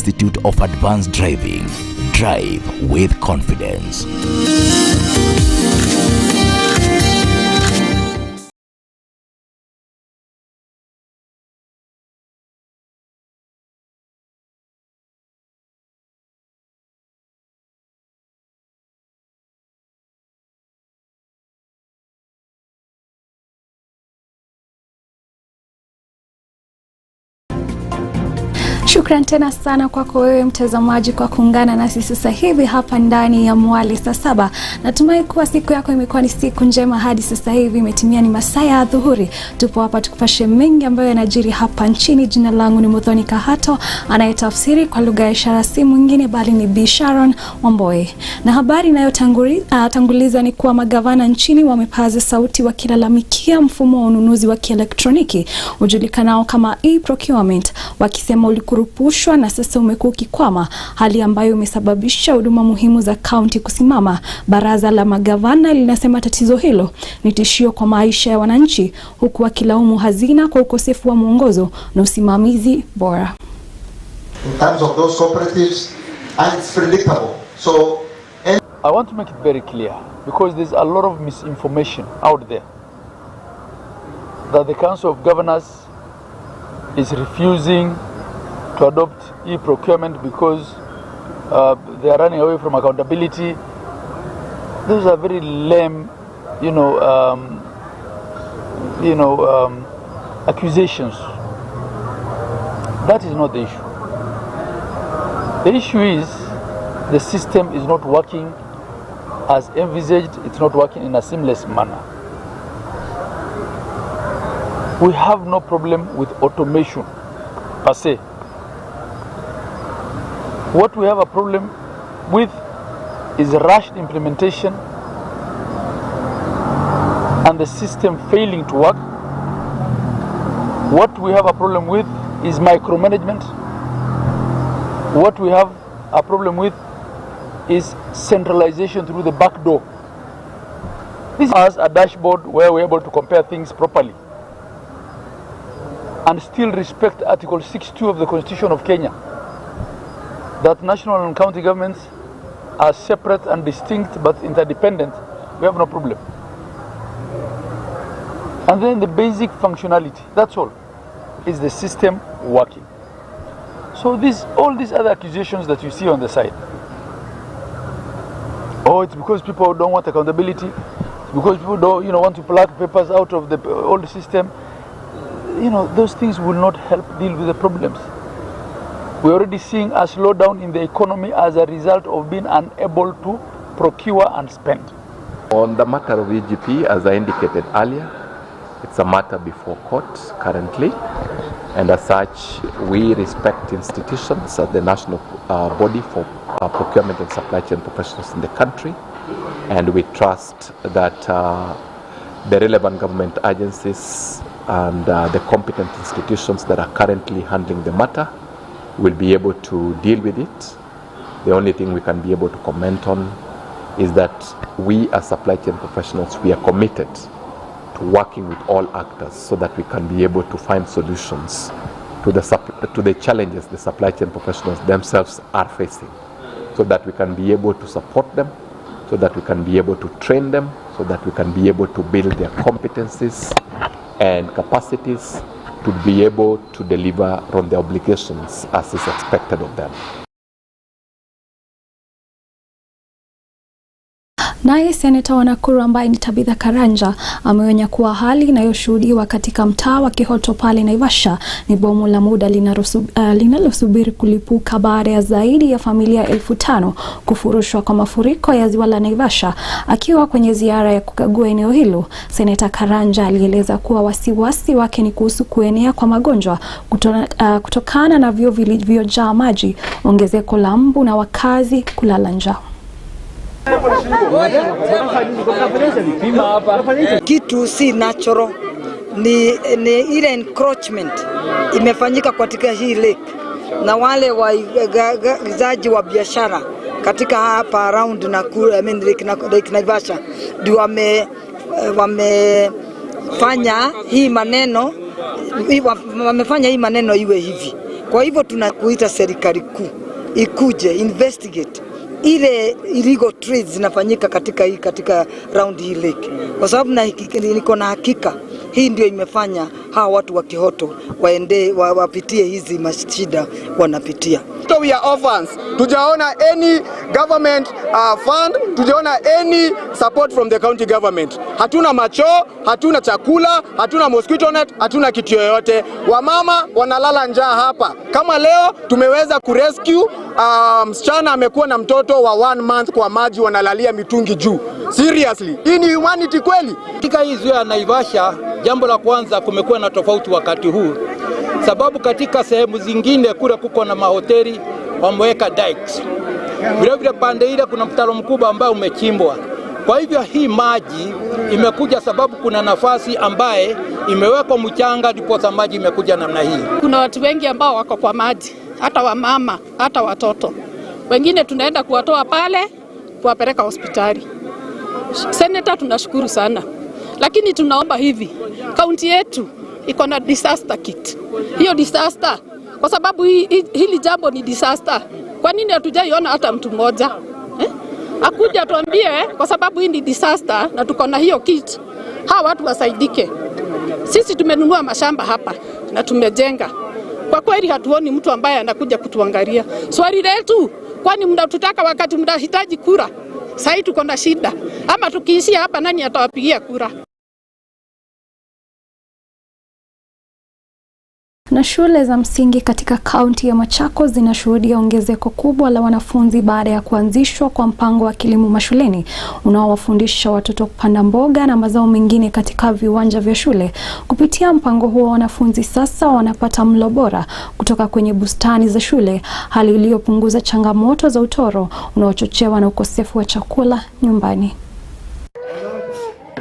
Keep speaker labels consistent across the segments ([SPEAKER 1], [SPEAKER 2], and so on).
[SPEAKER 1] Institute of Advanced Driving. Drive with confidence.
[SPEAKER 2] Shukran tena sana kwako wewe mtazamaji kwa kuungana nasi sasa hivi hapa ndani ya Mwale Saa Saba. Natumai kuwa siku yako imekuwa ni siku njema hadi sasa hivi imetimia ni masaa ya adhuhuri. Tupo hapa tukupashe mengi ambayo yanajiri hapa nchini. Jina langu ni Muthoni Kahato, anayetafsiri kwa lugha ya ishara si mwingine bali ni Bi Sharon Wamboe. Na habari inayotanguliza ni kuwa magavana nchini wamepaza sauti wakilalamikia mfumo wa ununuzi wa kielektroniki ujulikanao kama e-procurement, wakisema ulikurupushwa na sasa umekuwa ukikwama, hali ambayo imesababisha huduma muhimu za kaunti kusimama. Baraza la magavana linasema tatizo hilo ni tishio kwa maisha ya wananchi, huku wakilaumu hazina kwa ukosefu wa mwongozo na usimamizi bora.
[SPEAKER 3] In terms of those cooperatives, and it's predictable. So
[SPEAKER 4] I want to make it very clear, because there's a lot of misinformation out there that the Council of Governors is refusing to adopt e-procurement because they are running away from accountability. Those are very lame, accusations. That is not the issue. The issue is the system is not working as envisaged. It's not working in a seamless manner. We have no problem with automation per se. What we have a problem with is rushed implementation and the system failing to work. What we have a problem with is micromanagement. What we have a problem with is centralization through the back door. This has a dashboard where we're able to compare things properly and still respect Article 6.2 of the Constitution of Kenya, that national and county governments are separate and distinct but interdependent. We have no problem. And then the basic functionality, that's all. Is the system working? So all these other accusations that you see on the side, oh, it's because people don't want accountability, it's because people don't want to plug papers out of the old system. Those things will not help deal with the problems. We're already seeing a slowdown in the economy as a result of being unable to procure and spend.
[SPEAKER 5] On the matter of EGP, as I indicated earlier, it's a matter before court currently, and as such, we respect institutions as the national body for procurement and supply chain professionals in the country, and we trust that the relevant government agencies and the competent institutions that are currently handling the matter will be able to deal with it. The only thing we can be able to comment on is that we as supply chain professionals, we are committed to working with all actors so that we can be able to find solutions to the challenges the supply chain professionals themselves are facing, so that we can be able to support them, so that we can be able to train them, so that we can be able to build their competencies and capacities to be able to deliver on the obligations as is expected of them.
[SPEAKER 2] Naye seneta wa Nakuru ambaye ni Tabitha Karanja ameonya kuwa hali inayoshuhudiwa katika mtaa wa Kahato pale Naivasha ni bomu la muda linalosubiri kulipuka baada ya zaidi ya familia 5,000 kufurushwa kwa mafuriko ya ziwa la Naivasha. Akiwa kwenye ziara ya kukagua eneo hilo, seneta Karanja alieleza kuwa wasiwasi wake ni kuhusu kuenea kwa magonjwa kutokana na vyoo vilivyojaa maji, ongezeko la mbu na wakazi kulala njaa.
[SPEAKER 6] Kitu si natural, ni ile encroachment imefanyika katika hii lake, na wale waigizaji wa biashara katika hapa around Nakuru, Lake Naivasha, ndio wamefanya hii maneno iwe hivi. Kwa hivyo tunakuita serikali kuu ikuje investigate ile illegal trades zinafanyika katika round hii lake, kwa sababu niko na hakika hii ndio imefanya hawa watu wa Kahato wapitie hizi mashida wanapitia.
[SPEAKER 7] So we are orphans. Tujaona any government fund, tujaona any support from the county government. Hatuna macho, hatuna chakula, hatuna mosquito net, hatuna kitu yoyote. Wamama wanalala njaa hapa. Kama leo tumeweza kurescue msichana amekuwa na mtoto wa 1 month kwa maji, wanalalia mitungi juu. Seriously, hii ni humanity kweli?
[SPEAKER 8] Katika hii ziwa ya Naivasha, jambo la kwanza kumekuwa na tofauti wakati huu. Sababu katika sehemu zingine kule kuko na mahoteli wameweka dikes. Vile vile pande ile kuna mtaro mkubwa ambao umechimbwa. Kwa hivyo hii maji imekuja sababu kuna nafasi ambaye imewekwa mchanga ndipo maji imekuja namna hii.
[SPEAKER 9] Kuna watu wengi ambao wako kwa maji, hata wamama, hata watoto. Wengine tunaenda kuwatoa pale kuwapeleka hospitali. Senator, tunashukuru sana. Lakini tunaomba hivi, kaunti yetu iko na disaster kit. Hiyo disaster, kwa sababu hili jambo ni disaster. Kwa nini hatujaiona hata mtu mmoja? Akuja tuambie, kwa sababu hii ni disaster na tuko na hiyo kit. Hawa watu wasaidike. Sisi tumenunua mashamba hapa na tumejenga. Kwa kweli hatuoni mtu ambaye anakuja kutuangalia. Swali letu, kwani mnatutaka wakati mnahitaji kura? Sasa tuko na shida. Ama tukiishia hapa nani atawapigia kura?
[SPEAKER 2] Na shule za msingi katika kaunti ya Machakos zinashuhudia ongezeko kubwa la wanafunzi baada ya kuanzishwa kwa mpango wa kilimo mashuleni unaowafundisha watoto kupanda mboga na mazao mengine katika viwanja vya shule. Kupitia mpango huo, wanafunzi sasa wanapata mlo bora kutoka kwenye bustani za shule, hali iliyopunguza changamoto za utoro unaochochewa na ukosefu wa chakula nyumbani.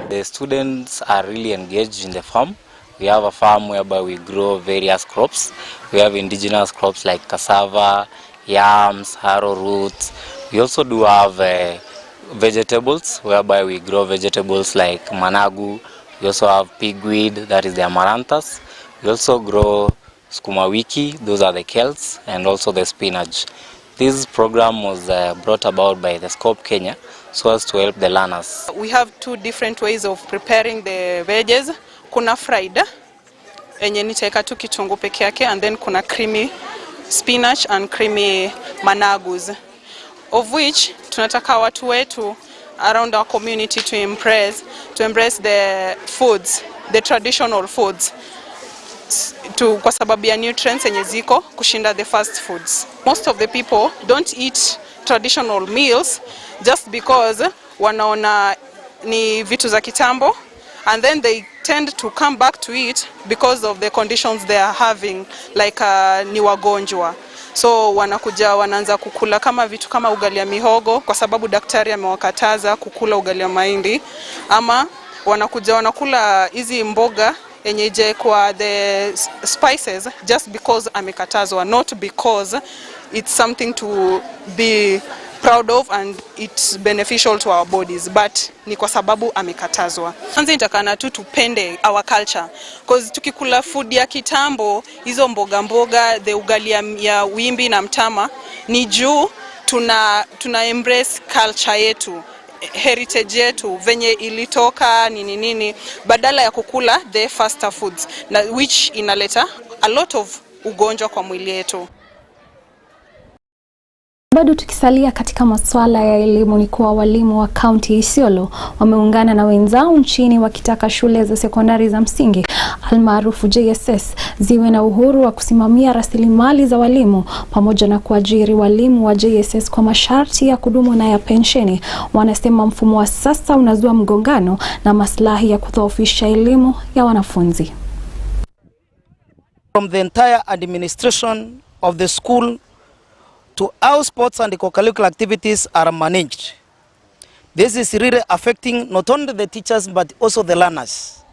[SPEAKER 10] The students are really engaged in the farm. We have a farm whereby we grow various crops. We have indigenous crops like cassava, yams, arrowroot. We also do have vegetables whereby we grow vegetables like managu. We also have pigweed, that is the amaranthus. We also grow sukuma wiki, those are the kales, and also the spinach. This program was brought about by the Scope Kenya so as to help the learners.
[SPEAKER 11] We have 2 different ways of preparing the veggies. Kuna fried enye nitaweka tu kitunguu peke yake, and then kuna creamy spinach and creamy managus, of which tunataka watu wetu around our community to embrace the foods, the traditional foods, kwa sababu ya nutrients enye ziko kushinda the fast foods. Most of the people don't eat traditional meals just because wanaona ni vitu za kitambo, and then they tend to come back to it because of the conditions they are having, like ni wagonjwa. So wanakuja wanaanza kukula kama vitu kama ugali ya mihogo kwa sababu daktari amewakataza kukula ugali ya mahindi, ama wanakuja wanakula hizi mboga yenye je kwa the spices just because amekatazwa, not because it's something to be proud of and it's beneficial to our bodies, but ni kwa sababu amekatazwa. Kwanza nitakana tu tupende our culture, because tukikula food ya kitambo, hizo mboga, the ugali ya wimbi na mtama, ni juu tuna embrace culture yetu, heritage yetu, venye ilitoka nini, badala ya kukula the faster foods, na which inaleta a lot of ugonjwa kwa mwili yetu.
[SPEAKER 2] Bado tukisalia katika masuala ya elimu, ni kuwa walimu wa kaunti Isiolo wameungana na wenzao nchini wakitaka shule za sekondari za msingi almaarufu JSS ziwe na uhuru wa kusimamia rasilimali za walimu pamoja na kuajiri walimu wa JSS kwa masharti ya kudumu na ya pensheni. Wanasema mfumo wa sasa unazua mgongano na maslahi ya kudhoofisha elimu ya wanafunzi.
[SPEAKER 12] From the entire administration of the school to how sports and co-curricular activities are managed. This is really affecting not only the teachers but also the learners.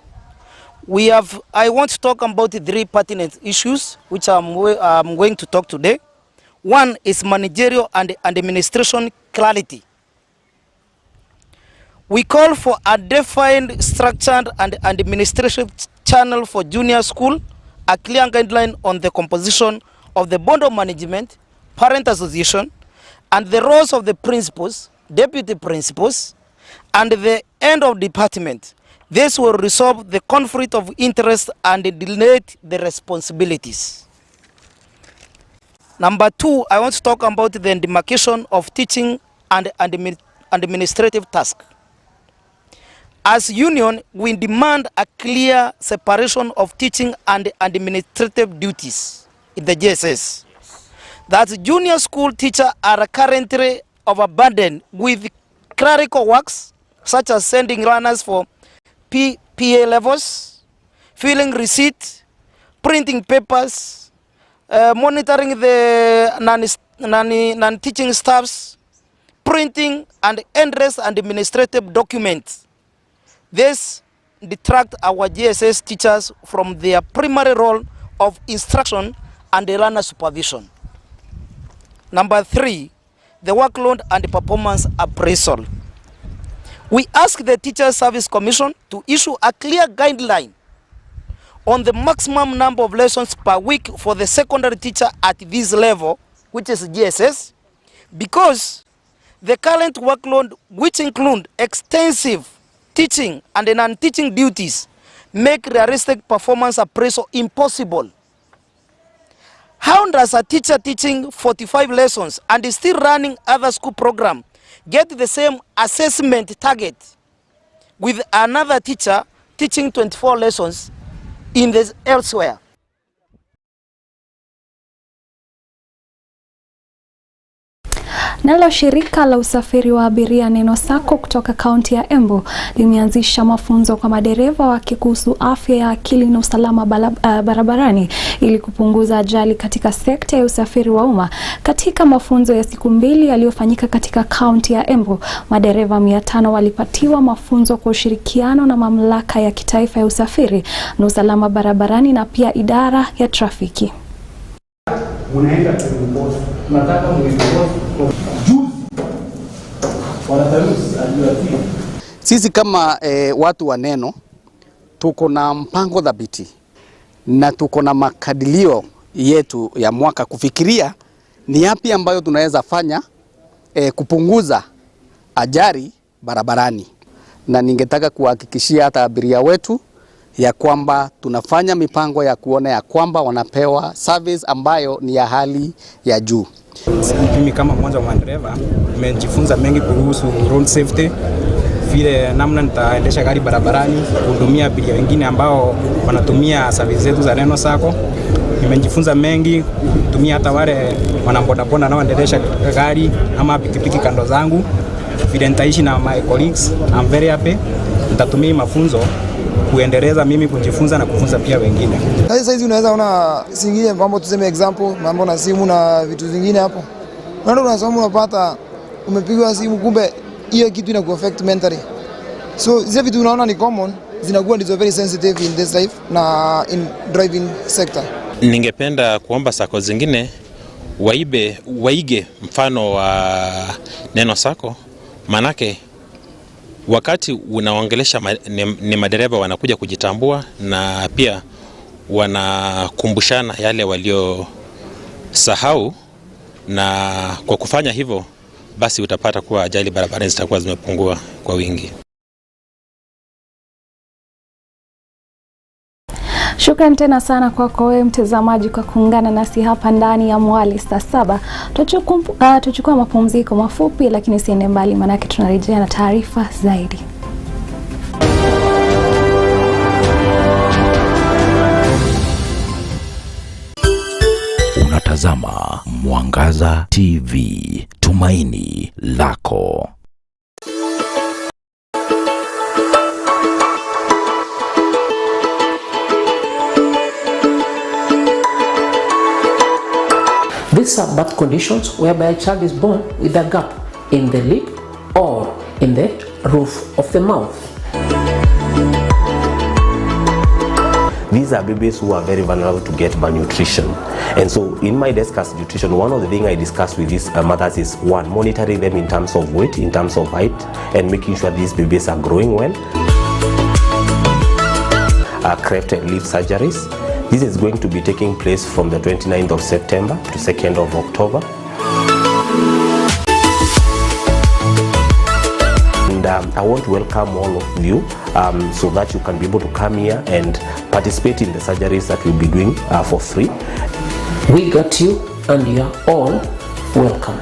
[SPEAKER 12] I want to talk about 3 pertinent issues which I'm going to talk today. One is managerial and administration clarity. We call for a defined, structured and administrative channel for junior school, a clear guideline on the composition of the board of management, parent association, and the roles of the principals, deputy principals, and the end of department. This will resolve the conflict of interest and delineate the responsibilities. Number 2, I want to talk about the demarcation of teaching and administrative tasks. As union, we demand a clear separation of teaching and administrative duties in the JSS. That junior school teachers are currently overburdened with clerical works, such as sending runners for PA levels, filling receipts, printing papers, monitoring the non-teaching staffs, printing and endless administrative documents. This detracts our GSS teachers from their primary role of instruction and learner supervision. Number 3, the workload and performance appraisal. We ask the Teachers Service Commission to issue a clear guideline on the maximum number of lessons per week for the secondary teacher at this level, which is GSS, because the current workload, which include extensive teaching and non-teaching duties, make realistic performance appraisal impossible. How does a teacher teaching 45 lessons and is still running other school program get the same assessment target with another teacher teaching 24 lessons in this elsewhere?
[SPEAKER 2] Nalo shirika la usafiri wa abiria Neno Sacco kutoka kaunti ya Embu limeanzisha mafunzo kwa madereva wake kuhusu afya ya akili na usalama barabarani ili kupunguza ajali katika sekta ya usafiri wa umma. Katika mafunzo ya siku 2 yaliyofanyika katika kaunti ya Embu, madereva 500 walipatiwa mafunzo kwa ushirikiano na mamlaka ya kitaifa ya usafiri na usalama barabarani na pia idara ya trafiki.
[SPEAKER 13] Unaenda kwenye tunataka sisi kama watu wa Neno tuko na mpango dhabiti na tuko na makadilio yetu ya mwaka kufikiria ni yapi ambayo tunaweza fanya kupunguza ajali barabarani, na ningetaka kuhakikishia hata abiria wetu ya kwamba tunafanya mipango ya kuona ya kwamba wanapewa service ambayo ni ya hali ya juu.
[SPEAKER 14] Mimi kama mmoja wa dereva nimejifunza mengi kuhusu road safety, vile namna nitaendesha gari barabarani, kuhudumia abiria wengine ambao wanatumia service zetu za Neno Sacco. Nimejifunza mengi kutumia hata wale wanabodaboda na waendesha gari ama pikipiki kando zangu, vile nitaishi na my colleagues. I'm very happy. Nitatumia mafunzo kuendeleza mimi kujifunza na kufunza pia wengine.
[SPEAKER 15] Sasa hizi unaweza ona singine mambo, tuseme example mambo na simu na vitu vingine hapo. Unaona unasoma unapata umepigwa simu, kumbe hiyo kitu ina kuaffect mentally. So hizo vitu unaona ni common, zinakuwa ndizo very sensitive in this life na in driving sector.
[SPEAKER 16] Ningependa kuomba sako zingine waige mfano wa Neno Sacco, manake wakati unaongelesha ni madereva wanakuja kujitambua na pia wanakumbushana yale walio sahau, na kwa kufanya hivyo basi utapata kuwa ajali barabarani zitakuwa zimepungua kwa wingi.
[SPEAKER 2] Shukrani tena sana kwako wewe mtazamaji kwa kuungana nasi hapa ndani ya Mwale Saa Saba. Tuchukua mapumziko mafupi, lakini usiende mbali manake tunarejea na taarifa zaidi.
[SPEAKER 1] Unatazama Mwangaza TV, tumaini lako.
[SPEAKER 17] These are birth conditions whereby a child is born with a gap in the lip or in the roof of the mouth.
[SPEAKER 18] These are babies who are very vulnerable to get malnutrition. And so in my discuss nutrition, one of the things I discuss with these mothers is, one, monitoring them in terms of weight, in terms of height, and making sure these babies are growing well. Cleft lip surgeries. This is going to be taking place from the 29th of September to 2nd of October. And I want to welcome all of you so that you can be able to come here and participate in the surgeries that we'll be doing for free.
[SPEAKER 17] We got you and you are all welcome.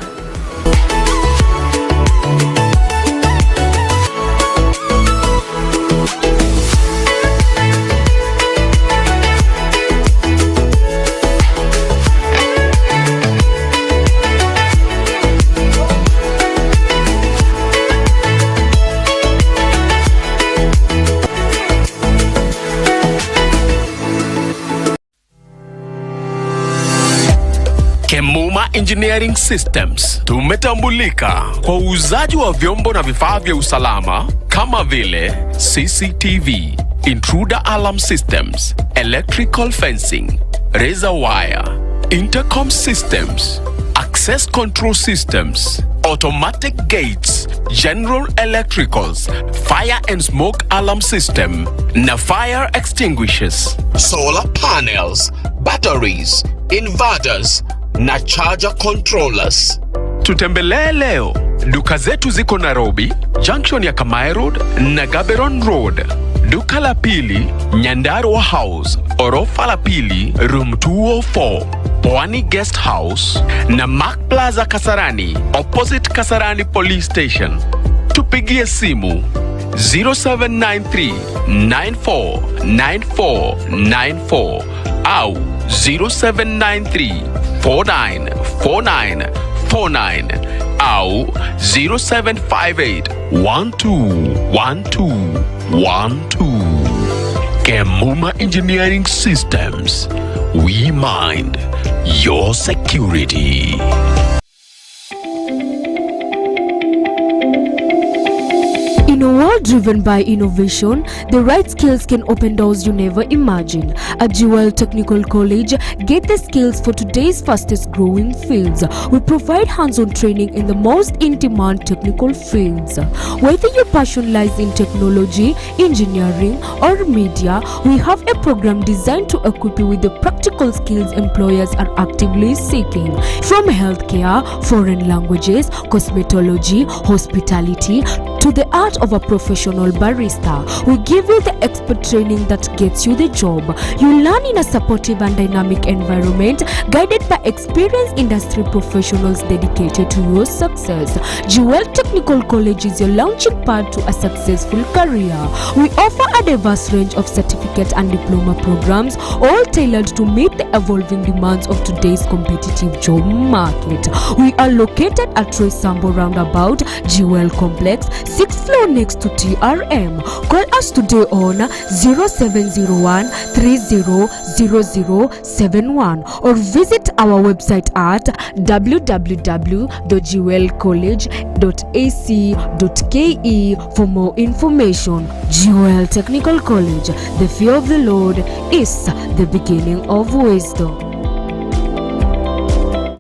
[SPEAKER 19] Engineering Systems tumetambulika kwa uuzaji wa vyombo na vifaa vya usalama kama vile CCTV, intruder alarm systems, electrical fencing, razor wire, intercom systems, access control systems, automatic gates, general electricals, fire and smoke alarm system na fire extinguishers, solar panels, batteries, inverters na charger controllers. Tutembelee leo. Duka zetu ziko Nairobi, junction ya Kamae Road na Gaberon Road. Duka la pili, Nyandarua House, orofa la pili, room 204, Pwani Guest House na Mark Plaza Kasarani, opposite Kasarani Police Station. Tupigie simu 0793 949494 au 0793 494949 au 0758 121212. Kemuma Engineering Systems. We mind your security.
[SPEAKER 20] In a world driven by innovation, the right skills can open doors you never imagined. At Jewel Technical College, get the skills for today's fastest growing fields. We provide hands-on training in the most in-demand technical fields. Whether your passion lies in technology, engineering, or media, we have a program designed to equip you with the practical skills employers are actively seeking. From healthcare, foreign languages, cosmetology, hospitality, to the art of a professional barista, we give you the expert training that gets you the job. You learn in a supportive and dynamic environment, guided by experienced industry professionals dedicated to your success. Jewel Technical College is your launching pad to a successful career. We offer a diverse range of certificate and diploma programs, all tailored to meet the evolving demands of today's competitive job market. We are located at Troy Sambo Roundabout, Jewel Complex, 6th floor next to TRM. Call us today on 0701 300071 or visit our website at www.jewelcollege.ac.ke for more information. Jewel Technical College, the fear of the Lord is the beginning of wisdom.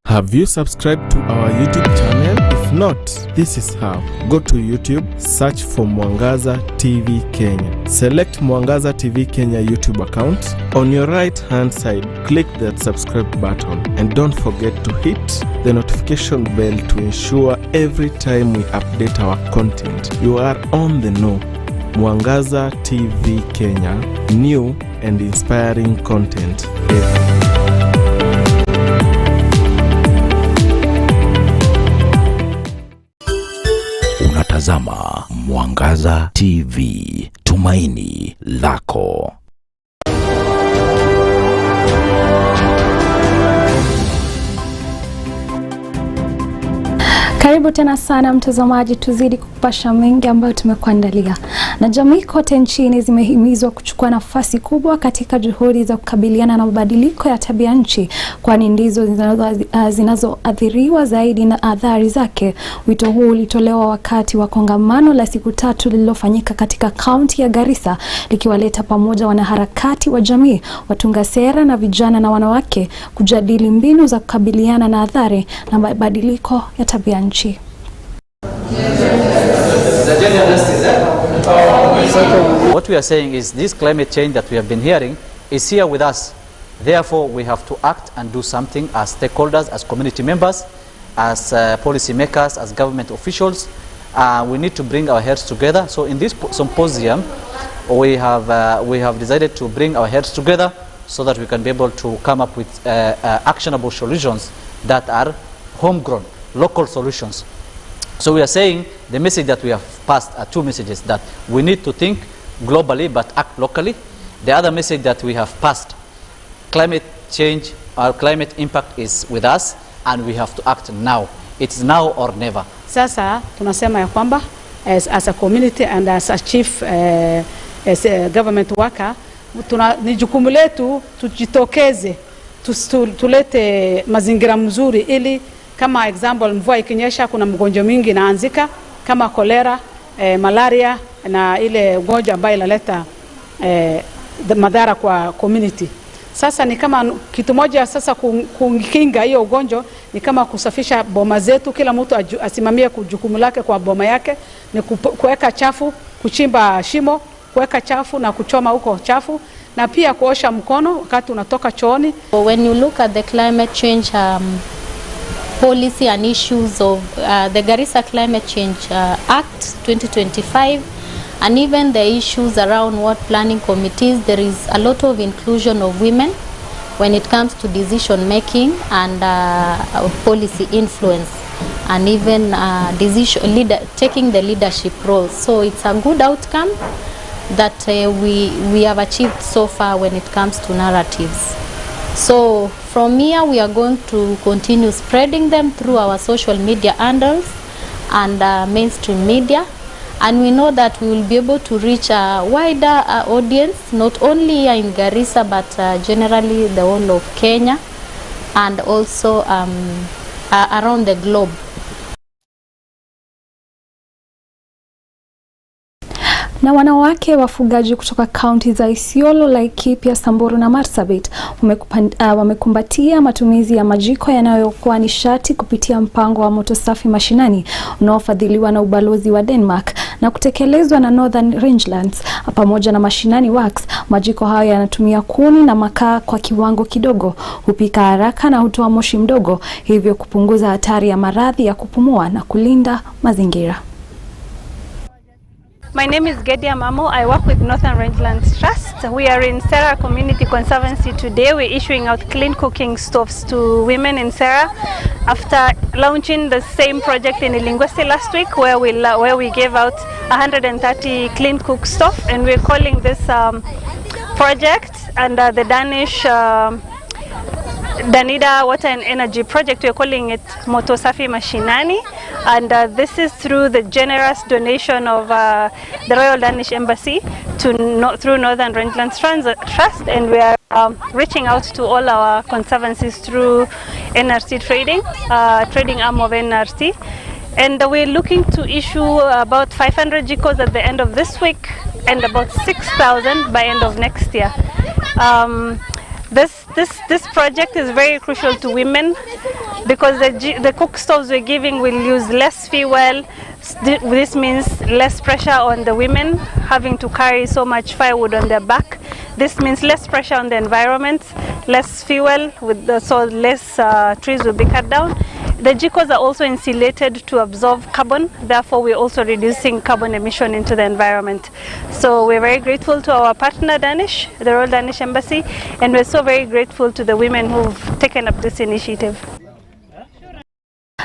[SPEAKER 21] Have you subscribed to our YouTube channel? If not, this is how. Go to YouTube, search for Mwangaza TV Kenya. Select Mwangaza TV Kenya YouTube account. On your right hand side, click that subscribe button and don't forget to hit the notification bell to ensure every time we update our content, you are on the know. Mwangaza TV Kenya, new and inspiring content every.
[SPEAKER 1] Unatazama Mwangaza TV, tumaini lako.
[SPEAKER 2] Karibu tena sana mtazamaji, tuzidi kukupasha mengi ambayo tumekuandalia. Na jamii kote nchini zimehimizwa kuchukua nafasi kubwa katika juhudi za kukabiliana na mabadiliko ya tabia nchi, kwani ndizo zinazoathiriwa zaidi na athari zake. Wito huu ulitolewa wakati wa kongamano la siku 3 lililofanyika katika kaunti ya Garissa, likiwaleta pamoja wanaharakati wa jamii, watunga sera na vijana na wanawake kujadili mbinu za kukabiliana na athari na mabadiliko ya tabia nchi.
[SPEAKER 22] What we are saying is this climate change that we have been hearing is here with us.
[SPEAKER 3] Therefore, we have to act and do something as stakeholders, as community members, as policy makers, as government officials. We need to bring our heads together. So in this symposium, we have decided to bring our heads together so that we can be able to come up with actionable solutions that are homegrown, local solutions. So we are saying the message that we have passed are two messages: that we need to think globally but act locally. The other message that we have passed: climate change, our climate impact is with us and we have to act now. It's now or never.
[SPEAKER 22] Sasa tunasema ya kwamba as a community and as a chief as a government worker, ni jukumu letu tujitokeze, tulete mazingira mzuri, ili kama example mvua ikinyesha kuna mgonjwa mingi inaanzika kama kolera, malaria na ile ugonjwa ambayo inaleta madhara kwa community. Sasa ni kama kitu moja sasa kukinga hiyo ugonjwa ni kama kusafisha boma zetu. Kila mtu asimamie jukumu lake kwa boma yake, ni kuweka chafu, kuchimba shimo, kuweka chafu na kuchoma huko chafu, na pia kuosha mkono wakati unatoka chooni.
[SPEAKER 23] When you look at the climate change policy and issues of the Garissa Climate Change Act 2025, and even the issues around what planning committees, there is a lot of inclusion of women when it comes to decision making and policy influence, and even taking the leadership role. So it's a good outcome that we have achieved so far when it comes to narratives. So from here we are going to continue spreading them through our social media handles and mainstream media. And we know that we will be able to reach a wider audience, not only here in Garissa, but generally the whole of Kenya and also around the globe.
[SPEAKER 2] Na wanawake wafugaji kutoka kaunti za Isiolo, Laikipia, Samburu na Marsabit wamekumbatia matumizi ya majiko yanayokuwa nishati kupitia mpango wa moto safi mashinani unaofadhiliwa na ubalozi wa Denmark na kutekelezwa na Northern Rangelands pamoja na Mashinani Works. Majiko hayo yanatumia kuni na makaa kwa kiwango kidogo, hupika haraka na hutoa moshi mdogo, hivyo kupunguza hatari ya maradhi ya kupumua na kulinda mazingira.
[SPEAKER 24] My name is Gedia Mamo. I work with Northern Rangelands Trust. We are in Serra Community Conservancy today. We're issuing out clean cooking stoves to women in Serra after launching the same project in Ilingwesi last week, where we gave out 130 clean cook stove, and we're calling this project under the Danish Danida Water and Energy Project. We're calling it Moto Safi Mashinani, and this is through the generous donation of the Royal Danish Embassy through Northern Rangelands Trust, and we are reaching out to all our conservancies through NRC trading arm of NRC, and we're looking to issue about 500 jikos at the end of this week and about 6,000 by end of next year. This project is very crucial to women because the cook stoves we're giving will use less fuel. This means less pressure on the women having to carry so much firewood on their back. This means less pressure on the environment, less fuel, so less trees will be cut down. The jikos are also insulated to absorb carbon, therefore we're also reducing carbon emission into the environment. So we're very grateful to our partner Danish, the Royal Danish Embassy, and we're so very grateful to the women who've taken up this initiative.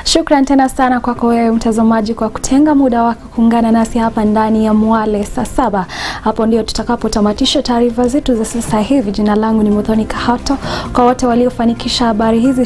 [SPEAKER 2] Shukran tena sana kwako wewe mtazamaji kwa kutenga muda wako kuungana nasi hapa ndani ya Mwale Saa Saba. Hapo ndio tutakapotamatisha taarifa zetu za sasa hivi. Jina langu ni Muthoni Kahato. Kwa wote waliofanikisha habari hizi